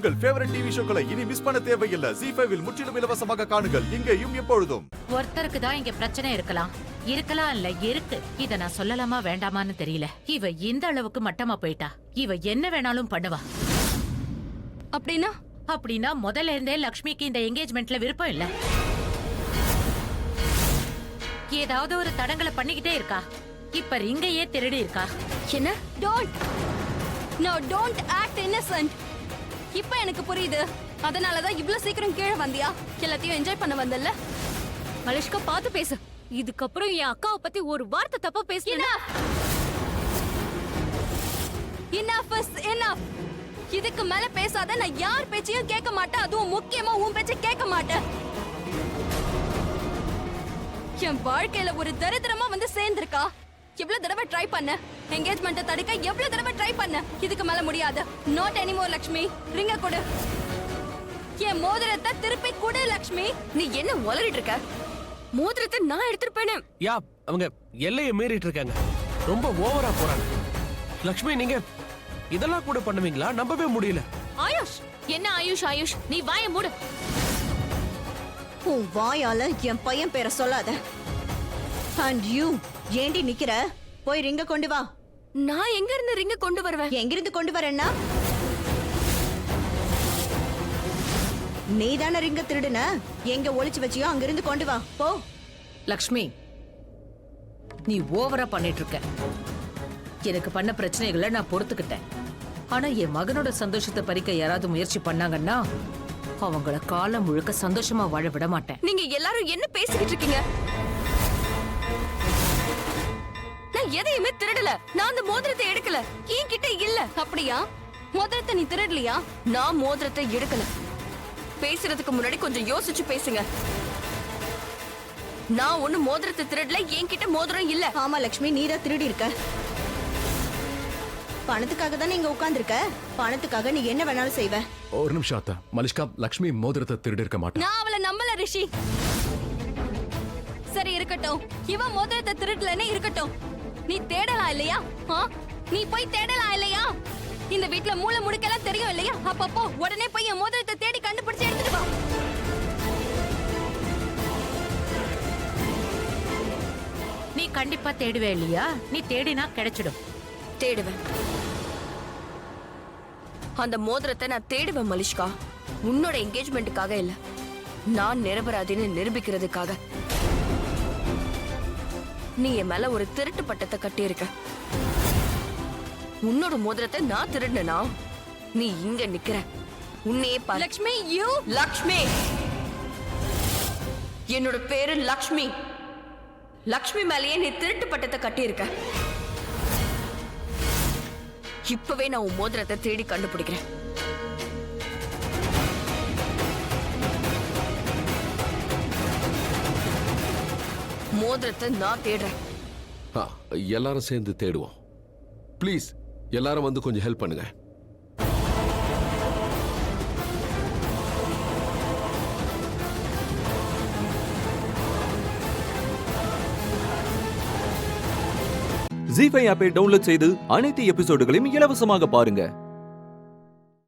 உங்கள் favourite TV ஷோக்களை இனி miss பண்ண தேவையில்லை. ZEE5 இல் முற்றிலும் இலவசமாக காணுங்கள். இங்கேயும் எப்பொழுதும். ஒருத்தருக்கு தான் இங்க பிரச்சனை இருக்கலாம் இல்ல இருக்கு. இத நான் சொல்லலாமா வேண்டாமான்னு தெரியல. இவ இந்த அளவுக்கு மட்டமா போயிட்டா. இவ என்ன வேணாலும் பண்ணுவா. அப்படின்னா முதல்ல இருந்தே லக்ஷ்மிக்கு இந்த என்கேஜ்மெண்ட்ல விருப்பம் இல்ல. ஏதாவது ஒரு தடங்களை பண்ணிக்கிட்டே இருக்கா. இப்ப ரிங்கையே திருடி இருக்கா. என்ன? Don't act Innocent. இப்ப எனக்கு புரியுது. அதனாலதான் இவ்வளவு சீக்கிரம் கீழே வந்தியா? எல்லாத்தையும் என்ஜாய் பண்ண வந்தல்ல. மலிஷ்கா பாத்து பேசு. இதுக்கப்புறம் என் அக்காவை பத்தி ஒரு வார்த்தை தப்பா பேசுனா enough is enough. இதுக்கு மேல பேசாத. நான் யார் பேச்சையும் கேட்க மாட்டேன். அதுவும் முக்கியமா உன் பேச்சை கேட்க மாட்டேன். என் வாழ்க்கையில ஒரு தரித்திரமா வந்து சேர்ந்திருக்கா. எவ்வளவு தடவை ட்ரை பண்ண என்கேஜ்மெண்ட்டை தடுக்க. எவ்வளவு தடவை ட்ரை பண்ண. இதுக்கு மேல முடியாது. Not anymore Lakshmi. ரிங்க கொடு. என் மோதிரத்தை திருப்பி கொடு லக்ஷ்மி. நீ என்ன உளறிட்டு இருக்க? மோதிரத்தை நான் எடுத்துருப்பேனே. யா, அவங்க எல்லையை மீறிட்டு இருக்காங்க. ரொம்ப ஓவரா போறாங்க. லக்ஷ்மி, நீங்க இதெல்லாம் கூட பண்ணுவீங்களா? நம்பவே முடியல. ஆயுஷ், என்ன ஆயுஷ்? நீ வாயை மூடு. உன் வாயால என் பையன் பேரை சொல்லாத. And you, ஏண்டி நிக்கிற? போய் ரிங்க கொண்டு வா. நான் எங்க இருந்து ரிங்க கொண்டு வருவேன்? எங்கிருந்து கொண்டு வரேன்னா? நீதான ரிங்க திருடுன. எங்க ஒளிச்சு வச்சியோ அங்கிருந்து கொண்டு வா. போ. லக்ஷ்மி, நீ ஓவரா பண்ணிட்டு இருக்க. எனக்கு பண்ண பிரச்சனைகளை நான் பொறுத்துக்கிட்டேன். ஆனா என் மகனோட சந்தோஷத்தை பறிக்க யாராவது முயற்சி பண்ணாங்கன்னா அவங்கள காலம் முழுக்க சந்தோஷமா வாழ விட மாட்டேன். நீங்க எல்லாரும் என்ன பேசிக்கிட்டு இருக்கீங்க? நான் எதையுமே திருடல. நான் அந்த மோதிரத்தை எடுக்கல. என்கிட்ட இல்ல. அப்படியா? மோதிரத்தை நீ திருடலையா? நான் மோதிரத்தை எடுக்கல. பேசுறதுக்கு முன்னாடி கொஞ்சம் யோசிச்சு பேசுங்க. நான் ஒண்ணு மோதிரத்தை திருடல. என்கிட்ட மோதிரம் இல்ல. ஆமா லக்ஷ்மி, நீதான் திருடி இருக்க. பணத்துக்காக தான் நீங்க உட்கார்ந்திருக்க. பணத்துக்காக நீ என்ன வேணாலும் செய்வ. ஒரு நிமிஷம் அத்தா. மலிஷ்கா, லக்ஷ்மி மோதிரத்தை திருடி இருக்க மாட்டா. நான் அவளை நம்பல ரிஷி. சரி இருக்கட்டும். இவன் மோதிரத்தை திருடலன்னு இருக்கட்டும். நீ தேடலாம் இல்லையா? நீ போய் தேடலாம் இல்லையா? இந்த வீட்ல மூளை முடுக்கெல்லாம் தெரியும் இல்லையா? அப்பப்போ உடனே போய் என் மோதிரத்தை தேடி கண்டுபிடிச்சு எடுத்துட்டு வா. நீ கண்டிப்பா தேடுவே இல்லையா? நீ தேடினா கிடைச்சிடும். தேடுவேன். அந்த மோதிரத்தை நான் தேடுவேன் மலிஷ்கா. உன்னோட என்கேஜ்மெண்ட்டுக்காக இல்ல, நான் நிரபராதின்னு நிரூபிக்கிறதுக்காக. நீ என் மேல ஒரு திருட்டு பட்டத்தை கட்டி இருக்க. உன்னோட மோதிரத்தை நான் திருடுனா நீ இங்க நிக்கிற. உன்னையே பாரு. லக்ஷ்மி, லக்ஷ்மி, என்னோட பேரு லக்ஷ்மி. லக்ஷ்மி மேலேயே நீ திருட்டு பட்டத்தை கட்டி இருக்க. இப்பவே நான் உன் மோதிரத்தை தேடி கண்டுபிடிக்கிறேன். மோதிரத்தை நான் தேடுறேன். எல்லாரும் சேர்ந்து தேடுவோம். ப்ளீஸ் எல்லாரும் வந்து கொஞ்சம் ஹெல்ப் பண்ணுங்க. ZEE5 ஆப்பை டவுன்லோட் செய்து அனைத்து எபிசோடுகளையும் இலவசமாக பாருங்க.